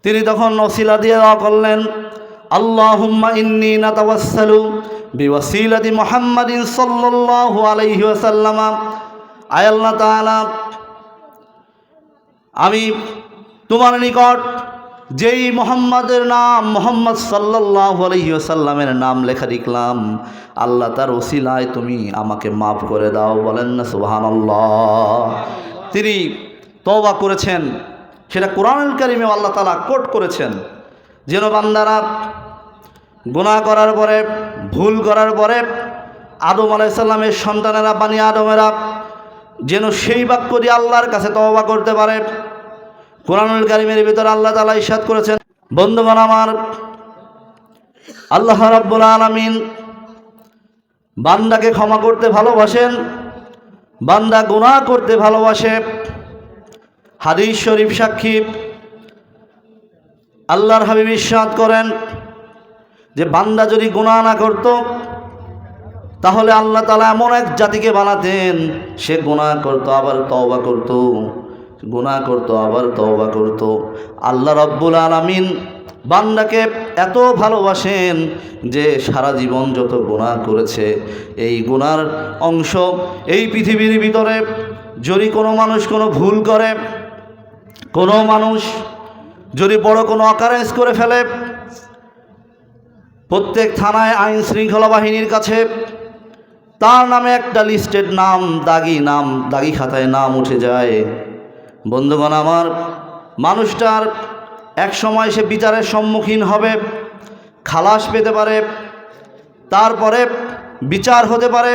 তিনি তখন ওসিলা দিয়ে দোয়া করলেন, আল্লাহুম্মা ইন্নী নাতাওয়াসসালু বিওয়াসিলাতি মুহাম্মাদিন সাল্লাল্লাহু আলাইহি ওয়াসাল্লাম। আয় আল্লাহ তাআলা, আমি তোমার নিকট যেই মুহাম্মাদের নাম মুহাম্মদ সাল্লাল্লাহু আলাইহি ওয়াসাল্লামের নাম লেখা লিখলাম, আল্লাহ তার ওসিলায় তুমি আমাকে মাফ করে দাও। বলেন না সুবহানাল্লাহ। তিনি তওবা করেছেন, সেটা কোরআনুল কারীমে আল্লাহ তাআলা কোট করেছেন, যেন বান্দারা গুনাহ করার পরে, ভুল করার পরে আদম আলাইহিস সালামের সন্তানেরা, বানি আদমেরা যেন সেই বাক্য দিয়ে আল্লাহর কাছে তওবা করতে পারে। কোরআনুল কারীমের ভিতরে আল্লাহ তাআলা ইরশাদ করেছেন, বন্ধুগণ আমার, আল্লাহ রাব্বুল আলামিন বান্দাকে ক্ষমা করতে ভালোবাসেন, বান্দা গুনাহ করতে ভালোবাসে। হাদিস শরীফ সাক্ষী, আল্লাহর হাবিব ইরশাদ করেন যে বান্দা যদি গুনাহ না করত, তাহলে আল্লাহ তাআলা এমন এক জাতিকে বানাতেন, সে গুনাহ করত আবার তওবা করত, গুনাহ করত আবার তওবা করত। আল্লাহ রাব্বুল আলামিন বান্দাকে এত ভালোবাসেন যে সারা জীবন যত গুনাহ করেছে, এই গুনার অংশ এই পৃথিবীর ভিতরে যদি কোনো মানুষ কোনো ভুল করে, কোনো মানুষ যদি বড় কোনো অকারেন্স করে ফেলে, প্রত্যেক থানায় আইন শৃঙ্খলা বাহিনীর কাছে তার নামে একটা লিস্টেড নাম, দাগি খাতায় নাম উঠে যায়। বন্ধুগণ আমার, মানুষটার এক সময় সে বিচারের সম্মুখীন হবে, খালাস পেতে পারে, তারপরে বিচার হতে পারে,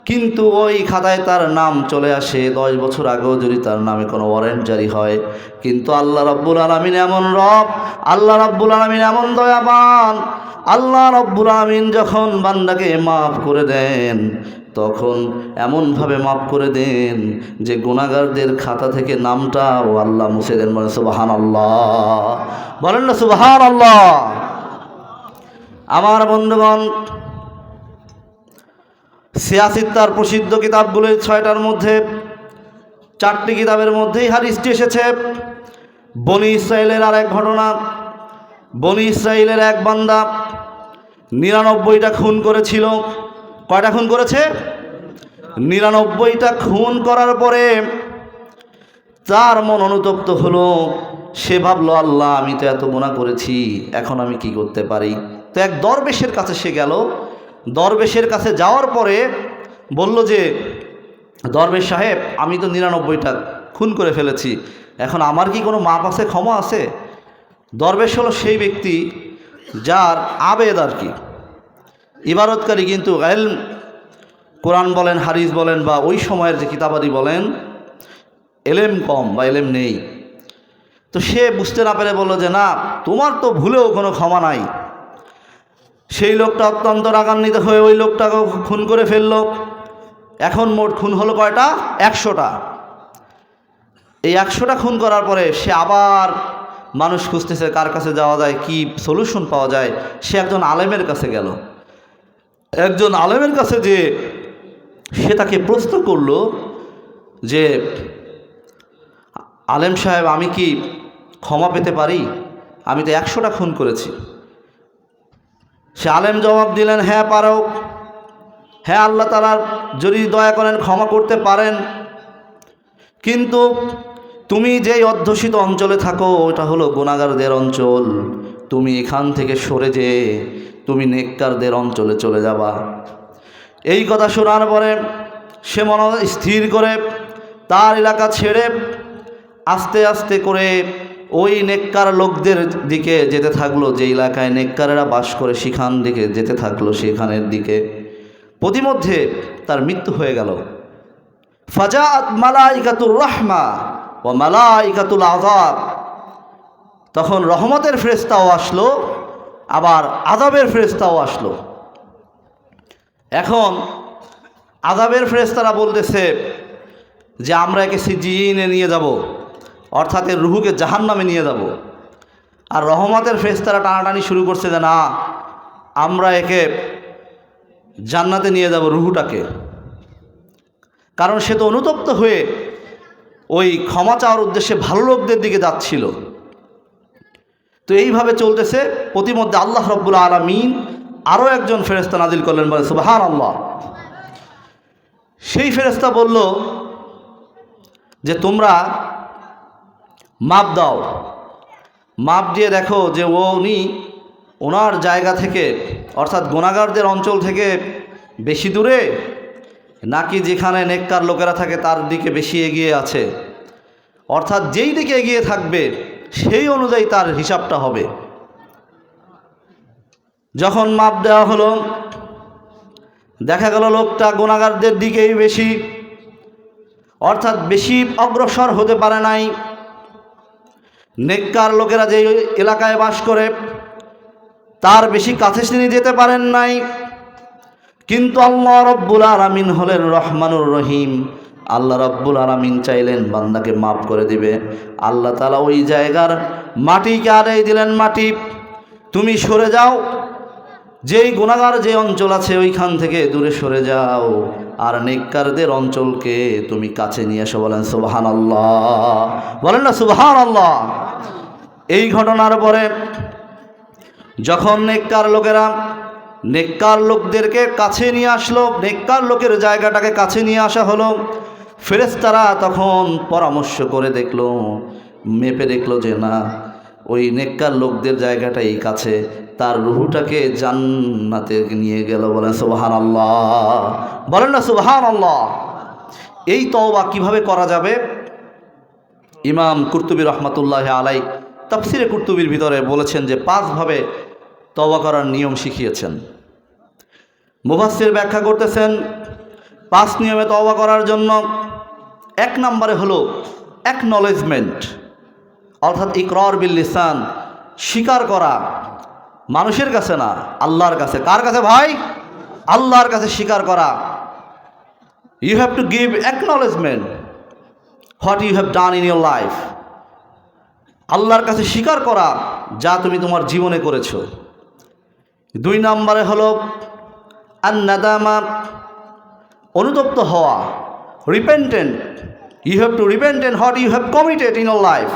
কিন্তু ওই খাতায় তার নাম চলে আসে 10 বছর আগেও যদি তার নামে কোনো ওয়ারেন্ট জারি হয়। কিন্তু আল্লাহ রাব্বুল আলামিন এমন রব, আল্লাহ রাব্বুল আলামিন এমন দয়াবান, আল্লাহ রাব্বুল আলামিন যখন বান্দাকে মাফ করে দেন, তখন এমনভাবে মাফ করে দেন যে গুনাহগারদের খাতা থেকে নামটাও আল্লাহ মুছে দেন। বলেন সুবহানাল্লাহ, বলেন না সুবহানাল্লাহ। আমার বন্ধুগণ, সিয়াসিত্তার প্রসিদ্ধ কিতাবগুলোর 6টার মধ্যে 4টি কিতাবের মধ্যেই হাদিসটি এসেছে। বনি ইসরাইলের আর এক ঘটনা। বনি ইসরাইলের এক বান্দা 99টা খুন করেছিল। কয়টা খুন করেছে? 99টা খুন করার পরে তার মন অনুতপ্ত হলো। সে ভাবলো, আল্লাহ, আমি তো এত গুনাহ করেছি, এখন আমি কি করতে পারি? তো এক দরবেশের কাছে সে গেল। দরবেশের কাছে যাওয়ার পরে বলল যে, দরবেশ সাহেব, আমি তো 99টা খুন করে ফেলেছি, এখন আমার কি কোনো মাপ আছে, ক্ষমা আছে? দরবেশ হলো সেই ব্যক্তি যার আবেদ আর কি, ইবাদতকারী, কিন্তু ইলম, কোরআন বলেন, হাদিস বলেন, বা ওই সময়ের যে কিতাবাদি বলেন, এলেম কম বা এলেম নেই। তো সে বুঝতে না পেরে বলল যে, না, তোমার তো ভুলেও কোনো ক্ষমা নাই। সেই লোকটা অত্যন্ত রাগান্বিত হয়ে ওই লোকটাকেও খুন করে ফেলল। এখন মোট খুন হলো কয়টা? 100টা। এই 100টা খুন করার পরে সে আবার মানুষ খুঁজতেছে কার কাছে যাওয়া যায়, কি সলিউশন পাওয়া যায়। সে একজন আলেমের কাছে গেল। একজন আলেমের কাছে যে সে তাকে প্রশ্ন করলো যে, আলেম সাহেব, আমি কি ক্ষমা পেতে পারি? আমি তো 100টা খুন করেছি। সে আলেম জবাব দিলেন, হ্যাঁ পারো, হ্যাঁ আল্লাহ তাআলা যদি দয়া করেন ক্ষমা করতে পারেন, কিন্তু তুমি যেই অধ্যুষিত অঞ্চলে থাকো ওটা হলো গুনাহগারদের অঞ্চল, তুমি এখান থেকে সরে যেয়ে তুমি নেককারদের অঞ্চলে চলে যাবা। এই কথা শোনার পরে সে মন স্থির করে তার এলাকা ছেড়ে আস্তে আস্তে করে ওই নেককার লোকদের দিকে যেতে থাকলো, যে এলাকায় নেককারেরা বাস করে সেখান দিকে যেতে থাকলো, সেখানের দিকে। প্রতিমধ্যে তার মৃত্যু হয়ে গেল। ফাজাআত মালাইকাতুর রাহমা ওয়া মালাইকাতুল আযাব। তখন রহমতের ফেরেশতাও আসলো, আবার আযাবের ফেরেশতাও আসলো। এখন আযাবের ফেরেশতারা বলতেছে যে, আমরা একে সিজিনে নিয়ে যাব, অর্থাৎ এর রুহুকে জাহান্নামে নিয়ে যাব। আর রহমতের ফেরেশতারা টানাটানি শুরু করছে যে, না, আমরা একে জান্নাতে নিয়ে যাব রুহুটাকে। কারণ সে তো অনুতপ্ত হয়ে ওই ক্ষমা চাওয়ার উদ্দেশ্যে ভালো লোকদের দিকে যাচ্ছিল। তো এইভাবে চলতেছে। প্রতিমধ্যে আল্লাহ রাব্বুল আলামিন আরও একজন ফেরেশতা নাজিল করলেন, বলে সুবহানাল্লাহ। সেই ফেরেশতা বলল যে তোমরা মাপ দাও, মাপ দিয়ে দেখো যে উনি ওনার জায়গা থেকে অর্থাৎ গুনাহগারদের অঞ্চল থেকে বেশি দূরে নাকি যেখানে নেককার লোকেরা থাকে তার দিকে বেশি এগিয়ে আছে। অর্থাৎ যেই দিকে এগিয়ে থাকবে সেই অনুযায়ী তার হিসাবটা হবে। যখন মাপ দেওয়া হলো দেখা গেল লোকটা গুনাহগারদের দিকেই বেশি, অর্থাৎ বেশি অগ্রসর হতে পারে নাই। নেককার লোকেরা যে এলাকায় বাস করে তার বেশি কাছে তিনি যেতে পারেন নাই। কিন্তু আল্লাহ রাব্বুল আলামিন হলেন রহমানুর রহিম। আল্লাহ রাব্বুল আলামিন চাইলেন বান্দাকে মাফ করে দিবে। আল্লাহ তাআলা ওই জায়গার মাটিকে আড়াই দিলেন, মাটি তুমি সরে যাও, যেই গুনাহগার যে অঞ্চল আছে ওইখান থেকে দূরে সরে যাও, আর নেককারদের অঞ্চলকে তুমি কাছে নিয়ে এসো। বলেন সুবহানাল্লাহ, বলেন না সুবহানাল্লাহ। এই ঘটনার পরে যখন নেককার লোকদেরকে কাছে নিয়ে আসলো, নেককার লোকের জায়গাটাকে কাছে নিয়ে আসা হলো, ফেরেশতারা তখন পরামর্শ করে দেখলো, মেপে দেখলো যে না, ওই নেককার লোকদের জায়গাটাই কাছে, তার রুহটাকে জান্নাতে নিয়ে গেল। বলেন সুবহানাল্লাহ, বলেন না সুবহানাল্লাহ। এই তওবা কিভাবে করা যাবে? ইমাম কুরতুবী রহমাতুল্লাহ আলাইহি তাফসিরে কুরতুবীর ভিতরে বলেছেন যে 5 ভাবে তওবা করার নিয়ম শিখিয়েছেন। মুফাসসির ব্যাখ্যা করতেছেন 5 নিয়মে তওবা করার জন্য 1 নম্বরে হলো অ্যাকনলেজমেন্ট, অর্থাৎ ইকরার বিল লিসান, স্বীকার করা, মানুষের কাছে না, আল্লাহর কাছে। কার কাছে ভাই? আল্লাহর কাছে স্বীকার করা। You have to give acknowledgement what you have done in your life. আল্লাহর কাছে স্বীকার করা যা তুমি তোমার জীবনে করেছো। 2 নম্বরে হলো আন-নাদামা, অনুতপ্ত হওয়া, repentant. You have to repentant what you have committed in your life.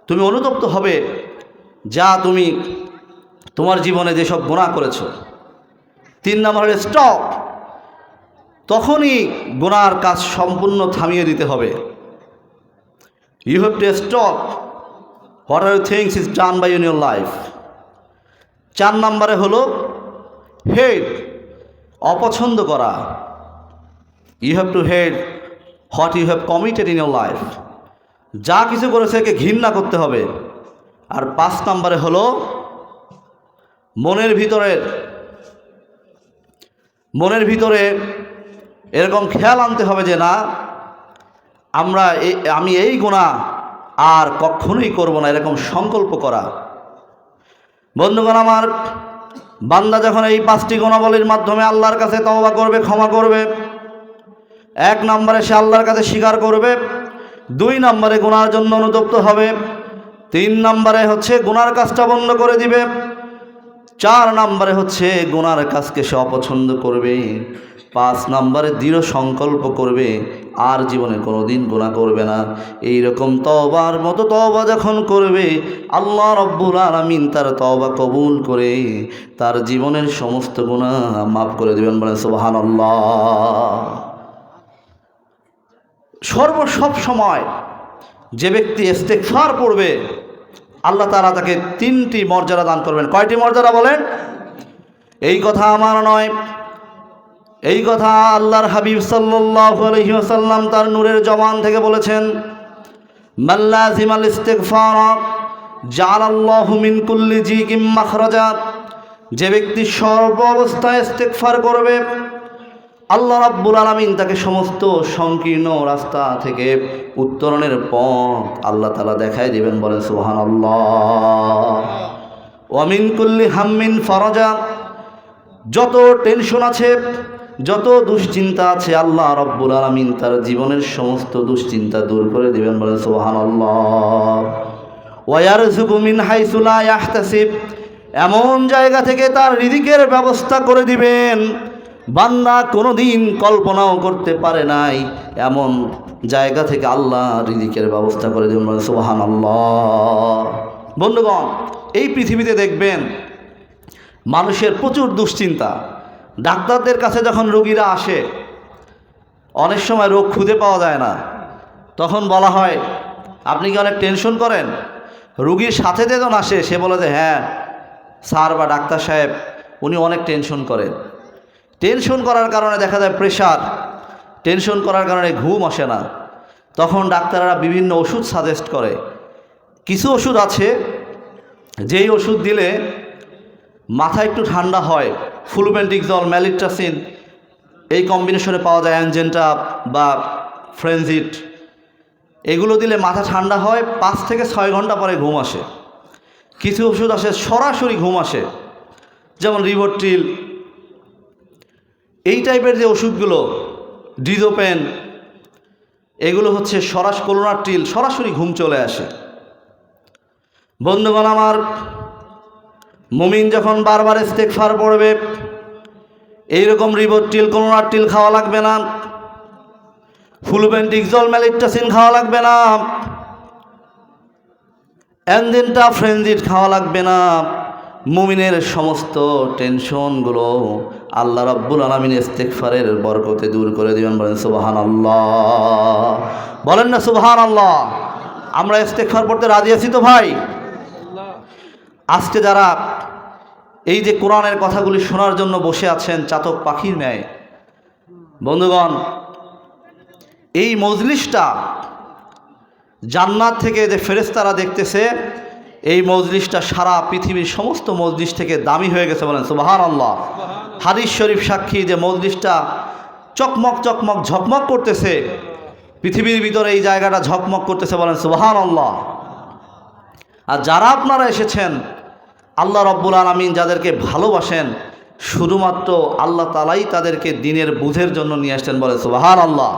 তুমি অনুতপ্ত হবে যা তুমি তোমার জীবনে যেসব গুনাহ করেছো। 3 নম্বর হলো স্টপ, তখনই গুনাহর কাজ সম্পূর্ণ থামিয়ে দিতে হবে। You have to stop what are things is done by in your life. 4 নম্বরে হলো হেট, অপছন্দ করা। You have to hate what you have committed in your life, যা কিছু করেছে একে ঘৃণা করতে হবে। আর 5 নম্বরে হলো মনের ভিতরে এরকম খেয়াল আনতে হবে যে না, আমি এই গুনাহ আর কখনোই করব না, এরকম সংকল্প করা। বন্ধুগণ আমার, বান্দা যখন এই 5টি গুণাবলীর মাধ্যমে আল্লাহর কাছে তওবা করবে, ক্ষমা করবে, 1 নম্বরে সে আল্লাহর কাছে স্বীকার করবে, 2 নম্বরে গুনার জন্য অনুতপ্ত হবে, 3 নম্বরে হচ্ছে গুনার কাজটা বন্ধ করে দিবে, 4 নম্বরে হচ্ছে গুনার কাজকে সে অপছন্দ করবে, 5 নম্বরে দৃঢ় সংকল্প করবে আর জীবনে কোনোদিন গুনাহ করবে না। এই রকম তওবার মতো তওবা যখন করবে, আল্লাহ রাব্বুল আলামিন তার তওবা কবুল করে তার জীবনের সমস্ত গুনাহ মাফ করে দেবেন। বলেন সুবহানাল্লাহ। সব সময় যে ব্যক্তি ইস্তেগফার পড়বে, আল্লাহ তাআলা তাকে 3টি মর্যাদা দান করবেন। কয়টি মর্যাদা বলেন? এই কথা আমার নয়, এই কথা আল্লাহর হাবিব সাল্লাল্লাহু আলাইহি ওয়াসাল্লাম তার নূরের জবান থেকে বলেছেন। মান লাযিমাল ইস্তিগফার জাআলাল্লাহু মিন কুল্লি যিকিম মাখরাজা। যে ব্যক্তি সর্ব অবস্থায় ইস্তিগফার করবে, আল্লাহ রাব্বুল আলামিন তাকে সমস্ত সংকীর্ণ রাস্তা থেকে উত্তরণের পথ আল্লাহ তাআলা দেখায় দিবেন। বলেন সুবহানাল্লাহ। ওয়া মিন কুল্লি হাম্মিন ফারাজা। যত টেনশন আছে, যত দুশ্চিন্তা আছে, আল্লাহ রাব্বুল আলামিন তার জীবনের সমস্ত দুশ্চিন্তা দূর করে দিবেন। বলেন সুবহানাল্লাহ। ওয়া ইয়ারযুকু মিন হাইসু লা ইয়াহতাসিব। এমন জায়গা থেকে তার রিজিকের ব্যবস্থা করে দিবেন বান্দা কোনোদিন কল্পনাও করতে পারে নাই, এমন জায়গা থেকে আল্লাহ রিজিকের ব্যবস্থা করে দিবেন। বলেন সুবহানাল্লাহ। বন্ধুগণ, এই পৃথিবীতে দেখবেন মানুষের প্রচুর দুশ্চিন্তা। ডাক্তারদের কাছে যখন রোগীরা আসে, অনেক সময় রোগ খুঁজে পাওয়া যায় না, তখন বলা হয় আপনি কি অনেক টেনশন করেন? রুগীর সাথে যেজন আসে সে বলে যে হ্যাঁ স্যার বা ডাক্তার সাহেব উনি অনেক টেনশন করেন। টেনশন করার কারণে দেখা যায় প্রেশার, টেনশন করার কারণে ঘুম আসে না। তখন ডাক্তাররা বিভিন্ন ওষুধ সাজেস্ট করে। কিছু ওষুধ আছে যেই ওষুধ দিলে মাথা একটু ঠান্ডা হয়, ফ্লুবেন্টিক্সল, ম্যালিট্রাসিন এই কম্বিনেশনে পাওয়া যায়, অ্যানজেন্টা বা ফ্রেনজিট, এগুলো দিলে মাথা ঠান্ডা হয়, 5 থেকে 6 ঘন্টা পরে ঘুম আসে। কিছু ওষুধ আসে সরাসরি ঘুম আসে, যেমন রিভোট্রিল, এই টাইপের যে ওষুধগুলো, ডিজোপেন, এগুলো হচ্ছে কোলোনাট্রিল, সরাসরি ঘুম চলে আসে। বন্ধুগণ আমার, মুমিন যখন বারবার ইস্তেগফার পড়বে, এইরকম রিভোট্রিল, কোলোনাট্রিল খাওয়া লাগবে না, ফ্লুবেন্টিক্সল, ম্যালিট্রাসিন খাওয়া লাগবে না, অ্যানজেন্টা, ফ্রেনজিট খাওয়া লাগবে না। মুমিনের সমস্ত টেনশনগুলো আল্লাহ রাব্বুল আলামিন ইস্তেগফারের বরকতে দূর করে দিবেন। বলেন সুবহানাল্লাহ, বলেন না সুবহানাল্লাহ। আমরা ইস্তেগফার পড়তে রাজি আছি তো ভাই? আজকে যারা এই যে কোরআনের কথাগুলি শোনার জন্য বসে আছেন চাতক পাখির ন্যায়, বন্ধুগণ এই মজলিসটা জান্নাত থেকে যে ফেরেশতারা দেখতেছে, এই মজলিসটা সারা পৃথিবীর সমস্ত মজলিস থেকে দামি হয়ে গেছে। বলেন সুবহানাল্লাহ। হাদিস শরীফ সাক্ষী যে মজলিসটা চকমক চকমক ঝকমক করতেছে, পৃথিবীর ভিতরে এই জায়গাটা ঝকমক করতেছে। বলেন সুবহানাল্লাহ। আর যারা আপনারা এসেছেন, আল্লাহ রাব্বুল আলামিন যাদেরকে ভালোবাসেন, শুধুমাত্র আল্লাহ তাআলাই তাদেরকে দ্বীনের বুঝের জন্য নিয়ে আসছেন। বলেন সুবহানাল্লাহ।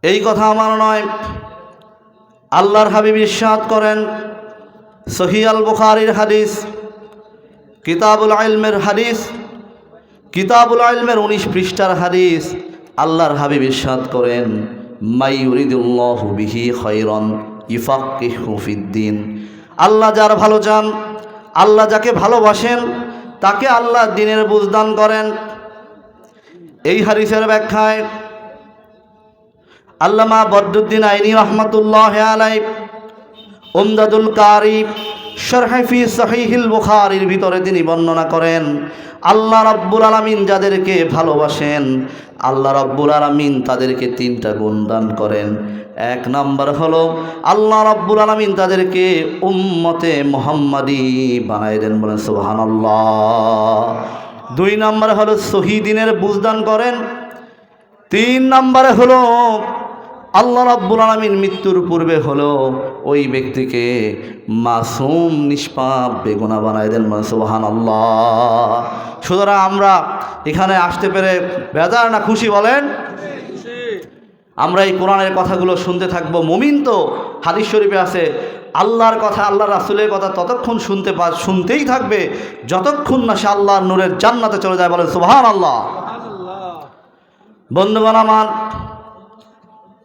এই কথা আমার নয়, আল্লাহর হাবিব ইরশাদ করেন, সহিহ আল বুখারীর হাদিস, কিতাবুল ইলমের হাদিস, কিতাবুল ইলমের 19 পৃষ্ঠার হাদিস। আল্লাহর হাবিব ইরশাদ করেন, মাই ইউরিদুল্লাহু বিহি খায়রান ইউফাক্কিহু ফিদ্দিন। আল্লাহ যার ভালো চান, আল্লাহ যাকে ভালোবাসেন, তাকে আল্লাহ দ্বীনের বুঝ দান করেন। এই হাদিসের ব্যাখ্যায় আল্লামা বদরুদ্দিন আইনি রহমাতুল্লাহ আলাইহি উমদাতুল কারি শরহ ফি সহিহুল বুখারীর ভিতরে তিনি বর্ণনা করেন, আল্লাহ রাব্বুল আলামিন যাদেরকে ভালোবাসেন, আল্লাহ রাব্বুল আলামিন তাদেরকে 3টা গুণ দান করেন। 1 নম্বর হলো আল্লাহ রাব্বুল আলামিন তাদেরকে উম্মতে মুহাম্মাদি বানায় দেন। বলেন সুবহানাল্লাহ। 2 নম্বরে হলো সহিহ দ্বীনের বুঝ দান করেন। 3 নম্বরে হলো আল্লাহ রাব্বুল আলামিন মৃত্যুর পূর্বে হলো ওই ব্যক্তিকে মাসুম, নিষ্পাপ, বেগুনাহ বানায় দেন। সুবহানাল্লাহ। সুতরাং আমরা এখানে আসতে পেরে বেজার না খুশি? বলেন। আমরা এই কোরআনের কথাগুলো শুনতে থাকবো। মুমিন তো হাদিস শরীফে আছে, আল্লাহর কথা, আল্লাহ রাসূলের কথা ততক্ষণ শুনতেই থাকবে যতক্ষণ না সে আল্লাহর নূরের জান্নাতে চলে যায়। বলেন সুবহানাল্লাহ। বন্ধুগণ আমার,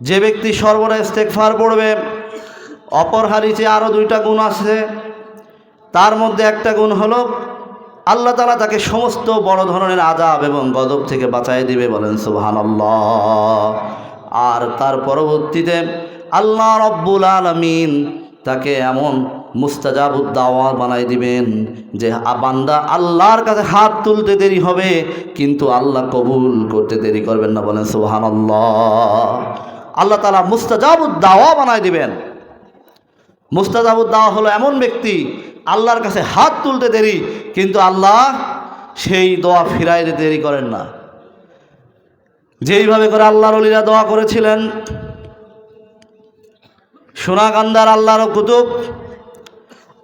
যে ব্যক্তি সর্বদা ইস্তেগফার পড়বে, অপর হাদিসে আরও 2টা গুণ আছে। তার মধ্যে একটা গুণ হলো আল্লাহ তাআলা তাকে সমস্ত বড় ধরনের আযাব এবং গজব থেকে বাঁচায় দিবে। বলেন সুবহানাল্লাহ। আর তার পরবর্তীতে আল্লাহ রাব্বুল আলামিন তাকে এমন মুস্তাজাবুদ দাওয়া বানাই দিবেন যে বান্দা আল্লাহর কাছে হাত তুলতে দেরি হবে, কিন্তু আল্লাহ কবুল করতে দেরি করবেন না। বলেন সুবহানাল্লাহ। আল্লাহ তাআলা মুস্তাজাবুদ দাওয়া বানাই দিবেন। মুস্তাজাবুদ দাওয়া হলো এমন ব্যক্তি আল্লাহর কাছে হাত তুলতে দেরি, কিন্তু আল্লাহ সেই দোয়া ফিরাই দিতে দেরি করেন না। যেইভাবে করে আল্লাহর ওলিরা দোয়া করেছিলেন, সোনাকান্দার আল্লাহর কুতুব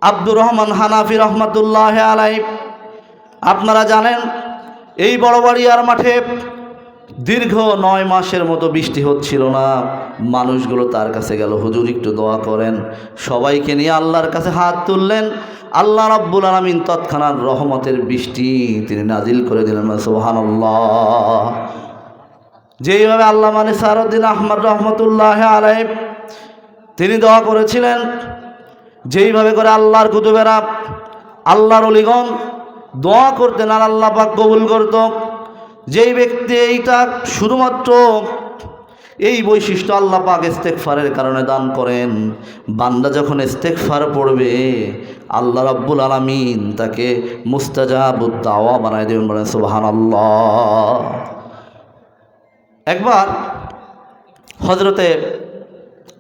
আব্দুর রহমান হানাফি রহমাতুল্লাহ আলাইহি, আপনারা জানেন এই বড়বাড়িয়ার মাঠে দীর্ঘ 9 মাসের মতো বৃষ্টি হচ্ছিল না। মানুষগুলো তার কাছে গেল, হুজুর একটু দোয়া করেন। সবাইকে নিয়ে আল্লাহর কাছে হাত তুললেন। আল্লাহ রাব্বুল আলামিন তৎক্ষণাৎ রহমতের বৃষ্টি তিনি নাজিল করে দিলেন। সুবহানাল্লাহ। যেইভাবে আল্লামা নিসারউদ্দিন আহমদ রহমতুল্লাহ আলাইহি তিনি দোয়া করেছিলেন, যেইভাবে করে আল্লাহর কুতুবেরা, আল্লাহর ওলিগণ দোয়া করতেন আর আল্লাহ পাক কবুল করত, যেই ব্যক্তি এইটা শুধুমাত্র এই বৈশিষ্ট্য আল্লাহ পাক ইস্তেগফারের কারণে দান করেন, বান্দা যখন ইস্তেগফার পড়বে আল্লাহ রাব্বুল আলামিন তাকে মুস্তাজাবুদ দাওয়া বানায় দেবেন। বলেন সুবহানাল্লাহ। একবার হযরতে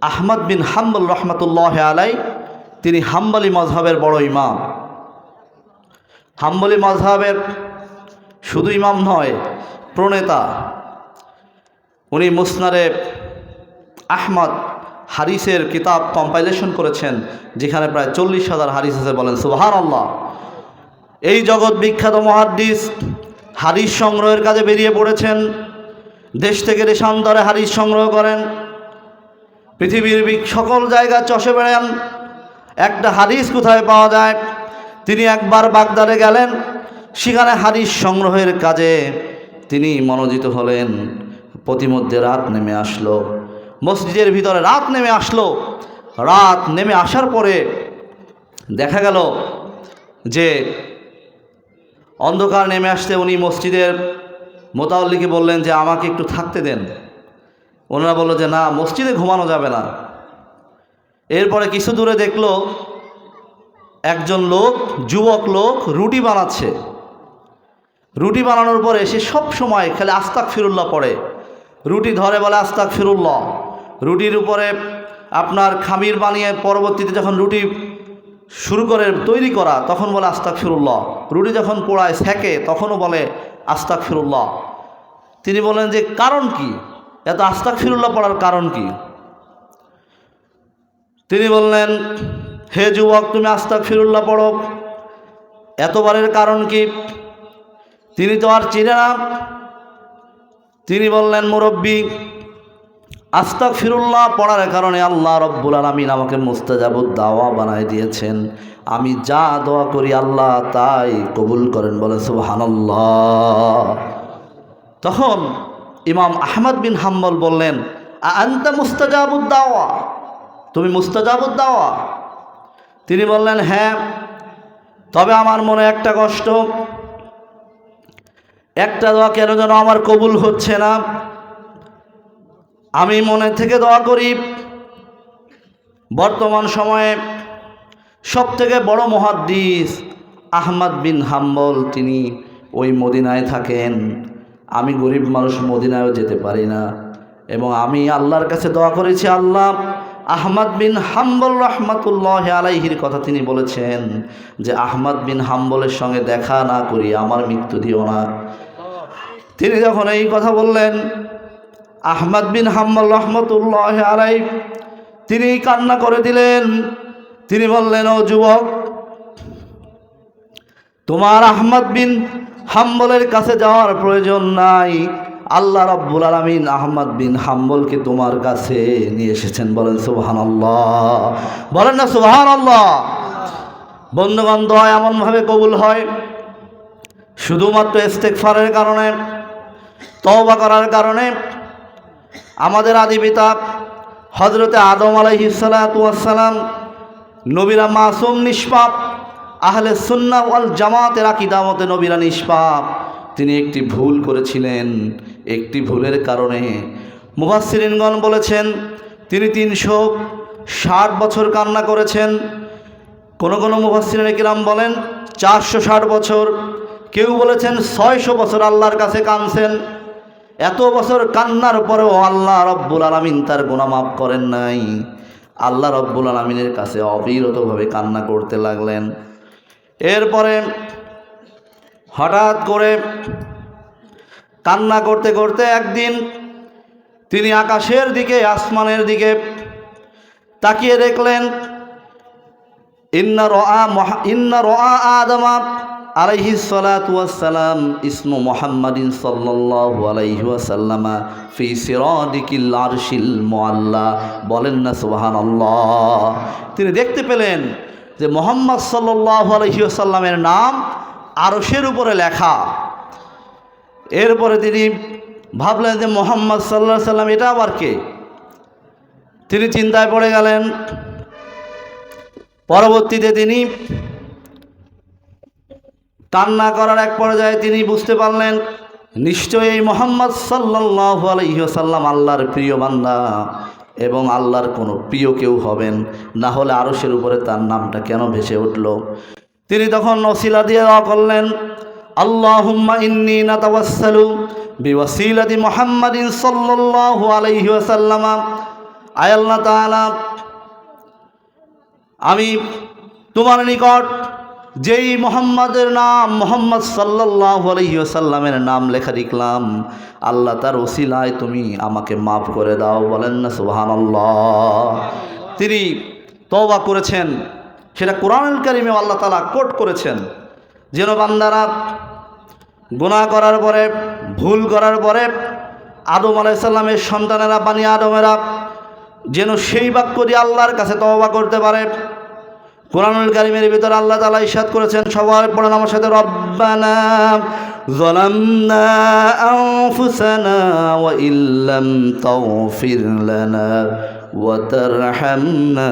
আহমদ বিন হাম্বল রহমাতুল্লাহ আলাইহি, তিনি হাম্বলি মাজহাবের বড় ইমাম। হাম্বলি মাজহাবের শুধু ইমাম নয়, প্রণেতা। উনি মুসনাদে আহমদ হাদিসের কিতাব কম্পাইলেশন করেছেন, যেখানে প্রায় 40,000 হাদিস আছে। বলেন সুবহানাল্লাহ। এই জগৎ বিখ্যাত মুহাদ্দিস হাদিস সংগ্রহের কাজে বেরিয়ে পড়েছেন। দেশ থেকে দেশান্তরে হাদিস সংগ্রহ করেন, পৃথিবীর সকল জায়গা চষে বেড়ান একটা হাদিস কোথায় পাওয়া যায়। তিনি একবার বাগদাদে গেলেন, সেখানে হাদিস সংগ্রহের কাজে তিনি মনোযোগী হলেন। প্রতিমধ্যে রাত নেমে আসলো, মসজিদের ভিতরে রাত নেমে আসলো। রাত নেমে আসার পরে দেখা গেল যে অন্ধকার নেমে আসতে উনি মসজিদের মোতাল্লিকে বললেন যে আমাকে একটু থাকতে দেন। ওনারা বলল যে না, মসজিদে ঘুমানো যাবে না। এরপরে কিছু দূরে দেখলো একজন লোক, যুবক লোক রুটি বানাচ্ছে। রুটি বানানোর পরে সে সব সময় খালি আস্তাগফিরুল্লাহ পড়ে। রুটি ধরে বলে আস্তাগফিরুল্লাহ। রুটির উপরে আপনার খামির বানিয়ে পরবর্তীতে যখন রুটি শুরু করে তৈরি করা তখন বলে আস্তাগফিরুল্লাহ। রুটি যখন পোড়ায় সেকে তখনও বলে আস্তাগফিরুল্লাহ। তিনি বলেন যে কারণ কি, এত আস্তাগফিরুল্লাহ পড়ার কারণ কি? তিনি বললেন, হে যুবক, তুমি আস্তাগফিরুল্লাহ পড়ো, এতবারের কারণ কি? তিনি তো আর চিনে না। তিনি বললেন, মুরব্বী, আস্তাগফিরুল্লাহ পড়ার কারণে আল্লাহ রব্বুল আলামিন আমাকে মুস্তাজাবুদ দাওয়া বানায় দিয়েছেন। আমি যা দোয়া করি আল্লাহ তাই কবুল করেন। বলে সুবহানাল্লাহ। তখন ইমাম আহমদ বিন হাম্বল বললেন, আনতা মুস্তাজাবুদ দাওয়া, তুমি মুস্তাজাবুদ দাওয়া? তিনি বললেন, হ্যাঁ, তবে আমার মনে একটা কষ্ট, একটা দোয়া কেন যেন আমার কবুল হচ্ছে না। আমি মনে থেকে দোয়া করি। বর্তমান সময়ে সবথেকে বড় মুহাদ্দিস আহমদ বিন হাম্বল, তিনি ওই মদিনায় থাকেন। আমি গরিব মানুষ, মদিনায়ও যেতে পারি না, এবং আমি আল্লাহর কাছে দোয়া করেছি, আল্লাহ, আহমদ বিন হাম্বল রহমাতুল্লাহ আলাইহির কথা তিনি বলেছেন যে আহমদ বিন হাম্বলের সঙ্গে দেখা না করি আমার মৃত্যু দিও না। তিনি যখন এই কথা বললেন, আহমদ বিন হাম্বল রহমাতুল্লাহ আলাইহি তিনি কান্না করে দিলেন। তিনি বললেন, ও যুবক, তোমার আহমদ বিন হাম্বলের কাছে যাওয়ার প্রয়োজন নাই। আল্লাহ রাব্বুল আলামিন আহমদ বিন হাম্বলকে তোমার কাছে নিয়ে এসেছেন। বলেন সুবহানাল্লাহ। বলেন না সুবহানাল্লাহ। বন্ধুগণ, দোয়া এমনভাবে কবুল হয় শুধুমাত্র ইস্তেগফারের কারণে, তওবা করার কারণে। আমাদের আদি পিতা হযরতে আদম আলাইহিস সালাতু ওয়াস সালাম, নবীরা মাসুম, নিষ্পাপ। আহলে সুন্নাহ ওয়াল জামাতের আকীদা মতে নবীরা নিষ্পাপ। তিনি একটি ভুল করেছিলেন, একটি ভুলের কারণে মুফাসসিরিনগণ বলেছেন তিনি 360 বছর কান্না করেছেন। কোনো কোনো মুফাসসিরিন কিরাম বলেন 460 বছর, কেউ বলেছেন 600 বছর আল্লাহর কাছে কাঁদছেন। এত বছর কান্নার পরেও আল্লাহ রব্বুল আলামিন তার গুনাহ মাফ করেন নাই। আল্লাহ রব্বুল আলামিনের কাছে অবিরতভাবে কান্না করতে লাগলেন। এরপরে হঠাৎ করে কান্না করতে করতে একদিন তিনি আকাশের দিকে, আসমানের দিকে তাকিয়ে দেখলেন, ইন্না রাআ আদমা আলাইহিস সালাতু ওয়াস সালাম ইসমু মুহাম্মাদিন সাল্লাল্লাহু আলাইহি ওয়াসাল্লাম ফি সিরাদিকিল আরশিল মুআল্লা। বলেন না সুবহানাল্লাহ। তিনি দেখতে পেলেন যে মুহাম্মদ সাল্লাল্লাহু আলাইহি ওয়াসাল্লামের নাম আরশের উপরে লেখা। এরপরে তিনি ভাবলেন যে মুহাম্মদ সাল্লাল্লাহু আলাইহি ওয়াসাল্লাম এটা আবার কে? তিনি চিন্তায় পড়ে গেলেন। পরবর্তীতে তিনি কান্না করার এক পর্যায়ে তিনি বুঝতে পারলেন নিশ্চয়ই মুহাম্মদ সাল্লাল্লাহু আলাইহি ওয়াসাল্লাম আল্লাহর প্রিয় বান্দা এবং আল্লাহর কোনো প্রিয় কেউ হবেন, না হলে আরশের উপরে তার নামটা কেন ভেসে উঠল। তিনি তখন ওসিলা দিয়ে দোয়া করলেন, আল্লাহুম্মা ইন্নী নাতাওয়াসসালু বিওয়াসিলাতি মুহাম্মাদিন সাল্লাল্লাহু আলাইহি ওয়াসাল্লাম। আয় আল্লাহ তাআলা, আমি তোমার নিকট যেই মুহাম্মাদের নাম মুহাম্মদ সাল্লাল্লাহু আলাইহি ওয়াসাল্লামের নাম লেখা লিখলাম, আল্লাহ তার ওসিলায় তুমি আমাকে মাফ করে দাও। বলেন না সুবহানাল্লাহ। তিনি তওবা করেছেন, সেটা কোরআনুল কারীমে আল্লাহ তাআলা কোট করেছেন, যেন বান্দারা গুনাহ করার পরে, ভুল করার পরে আদম আলাইহিস সালামের সন্তানেরা, বানি আদমেরা যেন সেই বাক্য দিয়ে আল্লাহর কাছে তওবা করতে পারে। কোরআনুল কারীমের ভিতরে আল্লাহ তাআলা ইরশাদ করেছেন, সবাই পড়েন আমার সাথে, রব্বানা যালামনা আনফুসানা ওয়া ইল্লাম তাগফির লানা ওয়া তারহামনা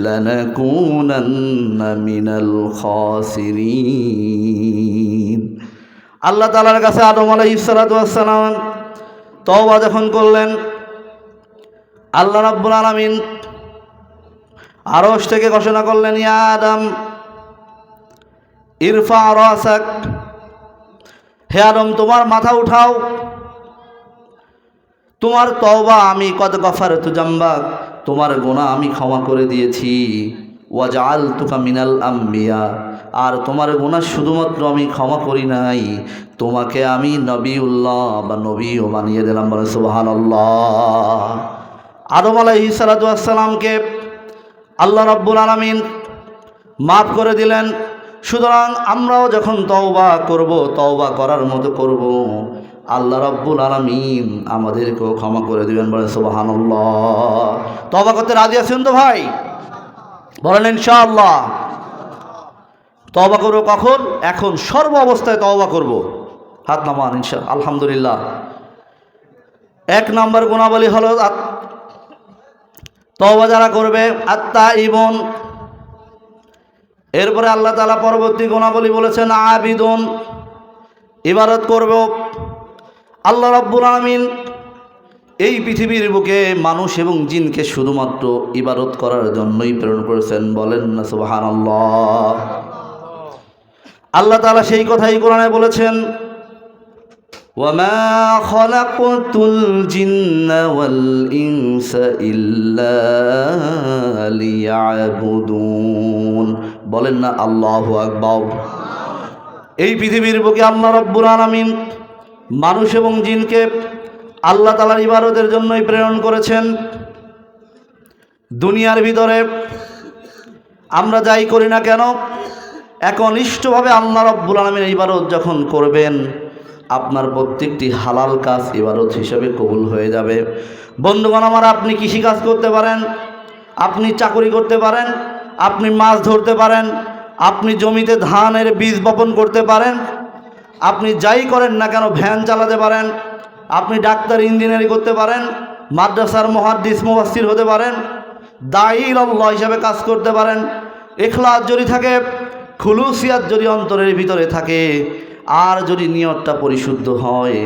লানাকুনান্না মিনাল খাসিরিন। আল্লাহ তাআলার কাছে আদম আলাইহিস সালাতু ওয়াস সালাম তওবা যখন করলেন, আল্লাহ রাব্বুল আলামিন আরশ থেকে ঘোষণা করলেন, ইয়া আদম ইরফা রাসাক, হে আদম তোমার মাথা উঠাও, তোমার তওবা আমি কদ গফারতু জামবাক, তোমার গুনাহ আমি ক্ষমা করে দিয়েছি। ওয়া জাআলতুকা মিনাল আম্বিয়া, আর তোমার গুনাহ শুধুমাত্র আমি ক্ষমা করি নাই, তোমাকে আমি নবিউল্লাহ বা নবীও বানিয়ে দিলাম। বলে সুবহানাল্লাহ। আদম আলাইহিস সালাতু ওয়াস সালামকে আল্লাহ রাব্বুল আলামিন মাফ করে দিলেন। সুতরাং আমরাও যখন তওবা করব, তওবা করার মতো করব, আল্লাহ রাব্বুল আলামিন আমাদেরকেও ক্ষমা করে দিবেন। বলেন সুবহানাল্লাহ। তওবা করতে রাজি আছেন তো ভাই? বলেন ইনশাআল্লাহ। তওবা করব কখন? এখন সর্ব অবস্থায় তওবা করব। হাত নামান ইনশাআল্লাহ। আলহামদুলিল্লাহ। এক নম্বর গুণাবলী হলো তওবা যারা করবে আত্তাইবুন। এরপরে আল্লাহ তাআলা পরবর্তী গুণাবলী বলেছেন আবিদুন, ইবাদত করব। আল্লাহ রাব্বুল আলামিন এই পৃথিবীর বুকে মানুষ এবং জিনকে শুধুমাত্র ইবাদত করার জন্যই প্রেরণ করেছেন। বলেন না সুবহানাল্লাহ। আল্লাহ তাআলা সেই কথাই কোরআনে বলেছেন, ওয়ামা খালাকতুল জিন্না ওয়াল ইনসা ইল্লা লিয়াবুদুন। বলেন না আল্লাহু আকবার। এই পৃথিবীর বুকে আল্লাহ রাব্বুল আলামিন মানুষ এবং জিনকে আল্লাহ তাআলার ইবাদতের জন্যই প্রেরণ করেছেন। দুনিয়ার ভিতরে আমরা যাই করি না কেন, একনিষ্ঠভাবে আল্লাহ রাব্বুল আলামিনের ইবাদত যখন করবেন, আপনার প্রত্যেকটি হালাল কাজ ইবাদত হিসেবে কবুল হয়ে যাবে। বন্ধুগণ আমার, আপনি কৃষিকাজ করতে পারেন, আপনি চাকরি করতে পারেন, আপনি মাছ ধরতে পারেন, আপনি জমিতে ধানের বীজ বপন করতে পারেন, আপনি যাই করেন না কেন, ভ্যান চালাতে পারেন, আপনি ডাক্তার ইঞ্জিনিয়ারিং করতে পারেন, মাদ্রাসার মুহাদ্দিস মুফাসসির হতে পারেন, দাঈ ইলাল্লাহ হিসাবে কাজ করতে পারেন। ইখলাস যদি থাকে, খুলুসিয়াত যদি অন্তরের ভিতরে থাকে, আর যদি নিয়তটা পরিশুদ্ধ হয়,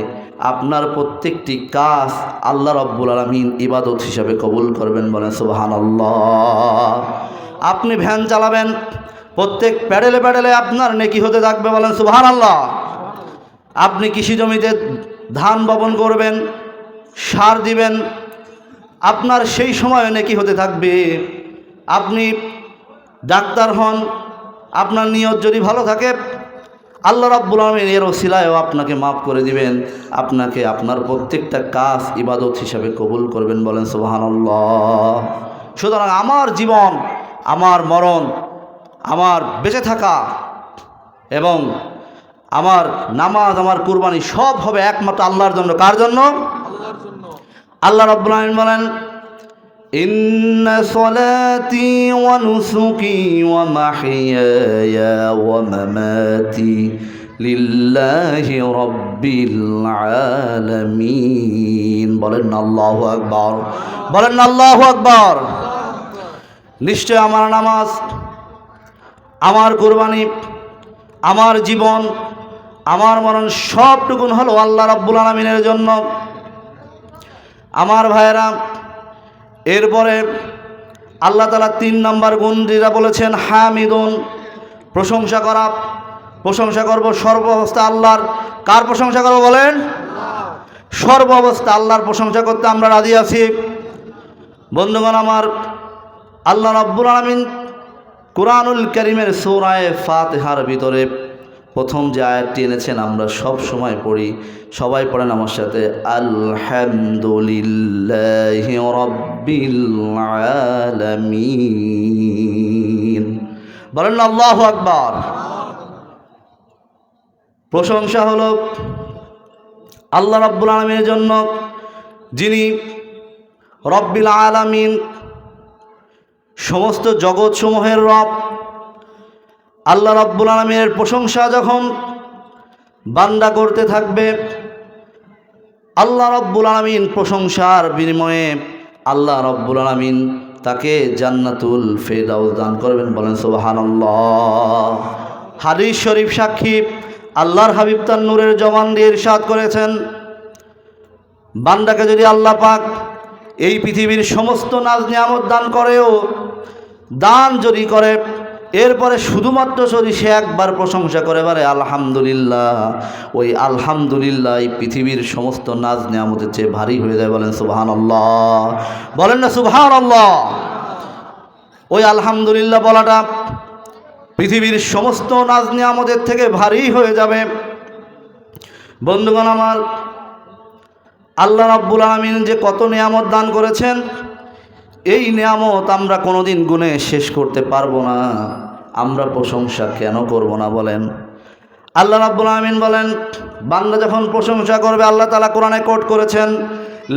আপনার প্রত্যেকটি কাজ আল্লাহ রাব্বুল আলামিন ইবাদত হিসাবে কবুল করবেন। বলেন সুবহানাল্লাহ। আপনি ভ্যান চালাবেন, প্রত্যেক প্যাডেলে প্যাডেলে আপনার নেকি হতে থাকবে। বলেন সুবহানাল্লাহ। আপনি কৃষি জমিতে ধান বপন করবেন, সার দিবেন, আপনার সেই সময় নেকি হতে থাকবে। আপনি ডাক্তার হন, আপনার নিয়ত যদি ভালো থাকে, আল্লাহ রাব্বুল আলামিন এর ওসিলায়ও আপনাকে মাফ করে দিবেন, আপনাকে আপনার প্রত্যেকটা কাজ ইবাদত হিসাবে কবুল করবেন। বলেন সুবহানাল্লাহ। সুতরাং আমার জীবন, আমার মরণ, আমার বেঁচে থাকা এবং আমার নামাজ, আমার কুরবানি সব হবে একমাত্র আল্লাহর জন্য। কার জন্য? আল্লাহর জন্য। আল্লাহ রাব্বুল আলামিন বলেন, ইন্না সলাতি ওয়া নুসুকি ওয়া মাহইয়ায়া ওয়া মামাতি লিল্লাহি রাব্বিল আলামিন। বলেন আল্লাহু আকবার। বলেন আল্লাহু আকবার। নিশ্চয় আমার নামাজ, আমার কুরবানি, আমার জীবন, আমার মরণ সবটুকুন হলো আল্লাহ রাব্বুল আলামিনের জন্য। আমার ভাইয়েরা, এরপরে আল্লাহ তাআলা 3 নম্বর গুণ যেটা বলেছেন হামিদুন, প্রশংসা করা। প্রশংসা করব সর্ব অবস্থা আল্লাহর। কার প্রশংসা করব বলেন? সর্ব অবস্থা আল্লাহর প্রশংসা করতে আমরা রাজি আছি। বন্ধুগণ আমার, আল্লাহ রাব্বুল আলামিন কুরআনুল কারীমের সূরা ফাতিহার ভিতরে প্রথম যে আয়াতটি এনেছেন আমরা সব সময় পড়ি, সবাই পড়েন আমার সাথে, আলহামদুলিল্লাহি রাব্বিল আলামিন। বলেন আল্লাহু আকবার। প্রশংসা হলো আল্লাহ রাব্বুল আলামিনের জন্য, যিনি রব্বিল আলামিন, সমস্ত জগৎসমূহের রব। আল্লাহ রাব্বুল আলামিনের প্রশংসা যখন বান্দা করতে থাকবে, আল্লাহ রাব্বুল আলামিন প্রশংসার বিনিময়ে আল্লাহ রাব্বুল আলামিন তাকে জান্নাতুল ফেরদাউস দান করবেন। বলেন সুবহানাল্লাহ। হাদিস শরীফ সাক্ষী, আল্লাহর হাবিব তার নূরের জবান দিয়ে ইরশাদ করেছেন, বান্দাকে যদি আল্লাহ পাক এই পৃথিবীর সমস্ত নাজ নিয়ামত দান করেও, দান যদি করে, এরপরে শুধুমাত্র যদি সে একবার প্রশংসা করে বলে আলহামদুলিল্লাহ, ওই আলহামদুলিল্লাহ এই পৃথিবীর সমস্ত নাজ নিয়ামতের চেয়ে ভারী হয়ে যায়। বলেন সুবহানাল্লাহ। বলেন না সুবহানাল্লাহ। ওই আলহামদুলিল্লাহ বলাটা পৃথিবীর সমস্ত নাজ নিয়ামতের থেকে ভারী হয়ে যাবে। বন্ধুগণ আমার, আল্লাহ রাব্বুল আলামিন যে কত নিয়ামত দান করেছেন, এই নিয়ামত আমরা কোনোদিন গুণে শেষ করতে পারবো না। আমরা প্রশংসা কেন করব না বলেন? আল্লাহ রাব্বুল আলামিন বলেন, বান্দা যখন প্রশংসা করবে, আল্লাহ তাআলা কোরআনে কোট করেছেন,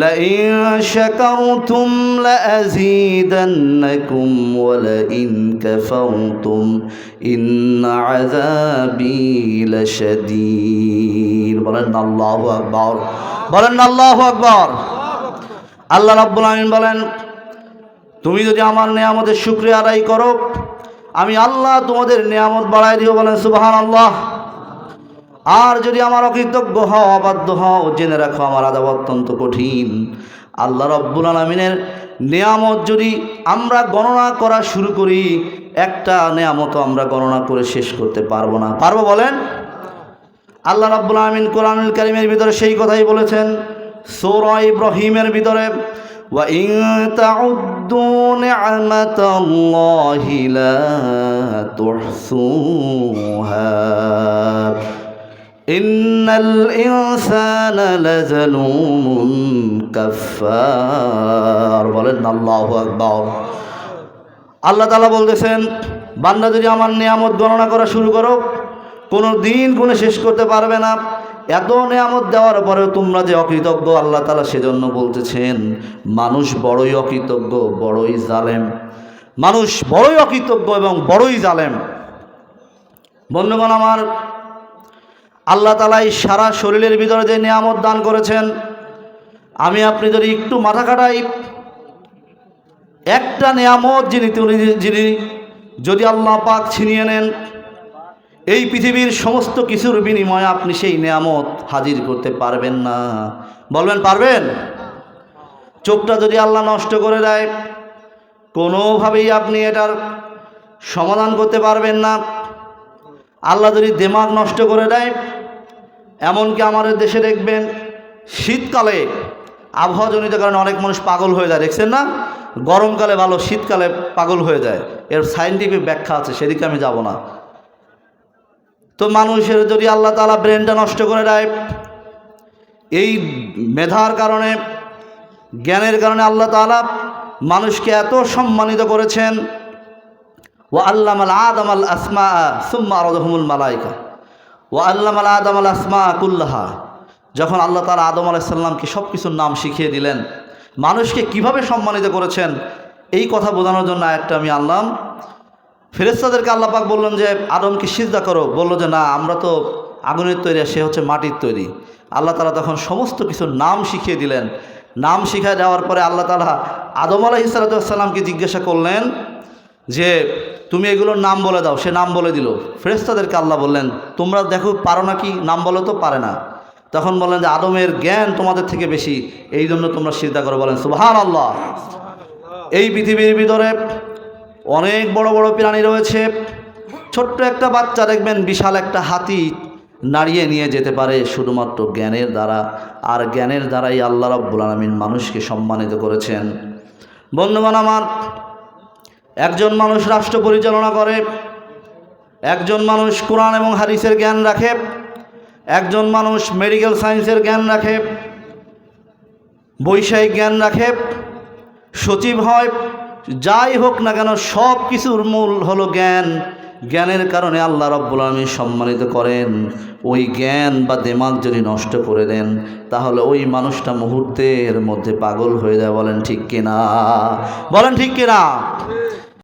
লা ইন শাকারতুম লা আযীদান্নাকুম ওয়া লা ইন কাফারতুম ইন্না আযাবি লাশাদীদ। বলেন আল্লাহু আকবার। বলেন আল্লাহু আকবার। আল্লাহ রাব্বুল আলামিন বলেন, তুমি যদি আমার নিয়ামতের শুকরিয়া আদায় করো, আমি আল্লাহ তোমাদের নিয়ামত বাড়ায় দিব। বলেন সুবহানাল্লাহ। আর যদি আমার অকৃতজ্ঞ হও, অবাধ্য হও, জেনে রাখো আমার আযাব অত্যন্ত কঠিন। আল্লাহ রাব্বুল আলামিনের নিয়ামত যদি আমরা গণনা করা শুরু করি, একটা নিয়ামতও আমরা গণনা করে শেষ করতে পারবো না। পারবো বলেন? আল্লাহ রাব্বুল আলামিন কোরআনুল কারীমের ভিতরে সেই কথাই বলেছেন, সূরা ইব্রাহিমের ভিতরে, ওয়া ইন তাউদ্দু নি'মাতাল্লাহি লা তুহসুহা ইন্নাল ইনসানা লাযালুমুন কাফফার। বলেন আল্লাহু আকবার। আল্লাহ তাআলা বলতেছেন, বান্দা যদি আমার নিয়ামত গণনা করা শুরু করো, কোনো দিন গুণে শেষ করতে পারবে না। এত নিয়ামত দেওয়ার পরেও তোমরা যে অকৃতজ্ঞ, আল্লাহ তাআলা সেজন্য বলতেছেন, মানুষ বড়ই অকৃতজ্ঞ, বড়ই জালেম। মানুষ বড়ই অকৃতজ্ঞ এবং বড়ই জালেম। বন্ধুগণ আমার, আল্লাহ তাআলা এই সারা শরীরের ভিতরে যে নিয়ামত দান করেছেন, আমি আপনি যদি একটু মাথা খাটাই, একটা নিয়ামত যিনি যদি আল্লাহ পাক ছিনিয়ে নেন, এই পৃথিবীর সমস্ত কিছুর বিনিময়ে আপনি সেই নিয়ামত হাজির করতে পারবেন না। বলবেন পারবেন? চোখটা যদি আল্লাহ নষ্ট করে দেয়, কোনোভাবেই আপনি এটার সমাধান করতে পারবেন না। আল্লাহ যদি দিমাগ নষ্ট করে দেয়, এমনকি আমাদের দেশে দেখবেন শীতকালে আবহাওয়াজনিত কারণে অনেক মানুষ পাগল হয়ে যায়, দেখছেন না? গরমকালে ভালো, শীতকালে পাগল হয়ে যায়। এর সায়েন্টিফিক ব্যাখ্যা আছে, সেদিকে আমি যাব না। তো মানুষের যদি আল্লাহ তাআলা ব্রেনটা নষ্ট করে দেয়, এই মেধার কারণে, জ্ঞানের কারণে আল্লাহ তাআলা মানুষকে এত সম্মানিত করেছেন। ওয়া আল্লামাল আদামাল আসমা সুম্মা আরাদাহুমুল মালায়েকা ওয়া আল্লামাল আদামাল আসমা কুল্লাহা। যখন আল্লাহ তাআলা আদম আলাইহিস সালামকে সব কিছুর নাম শিখিয়ে দিলেন, মানুষকে কিভাবে সম্মানিত করেছেন, এই কথা বোঝানোর জন্য আয়াতটা আমি আনলাম। ফেরেশতাদেরকে আল্লাহ পাক বললেন যে আদমকে সিজদা করো, বলল যে না, আমরা তো আগুনের তৈরি, সে হচ্ছে মাটির তৈরি। আল্লাহ তাআলা তখন সমস্ত কিছুর নাম শিখিয়ে দিলেন। নাম শিখিয়ে দেওয়ার পরে আল্লাহ তাআলা আদম আলাইহিস সালামকে জিজ্ঞাসা করলেন যে তুমি এগুলোর নাম বলে দাও, সে নাম বলে দিল। ফেরেশতাদেরকে আল্লাহ বললেন তোমরা দেখো পারো নাকি, নাম বলো তো, পারে না। তখন বললেন যে আদমের জ্ঞান তোমাদের থেকে বেশি, এই জন্য তোমরা সিজদা করো। বলেন সুবহানাল্লাহ। এই পৃথিবীর ভিতরে অনেক বড় বড় প্রাণী রয়েছে, ছোট্ট একটা বাচ্চা দেখবেন বিশাল একটা হাতি নাড়িয়ে নিয়ে যেতে পারে শুধুমাত্র জ্ঞানের দ্বারা। আর জ্ঞানের দ্বারাই আল্লাহ রাব্বুল আলামিন মানুষকে সম্মানিত করেছেন। বন্ধুগণ আমার, একজন মানুষ রাষ্ট্র পরিচালনা করে, একজন মানুষ কোরআন এবং হাদিসের জ্ঞান রাখে, একজন মানুষ মেডিকেল সায়েন্সের জ্ঞান রাখে, বৈষয়িক জ্ঞান রাখে, সচিব হয়, যাই হোক না কেন সব কিছুর মূল হলো জ্ঞান। জ্ঞানের কারণে আল্লাহ রাব্বুল আলামিন সম্মানিত করেন। ওই জ্ঞান বা দিমাগ যদি নষ্ট করে দেন তাহলে ওই মানুষটা মুহূর্তের মধ্যে পাগল হয়ে যায়। বলেন ঠিক কিনা? বলেন ঠিক কিনা?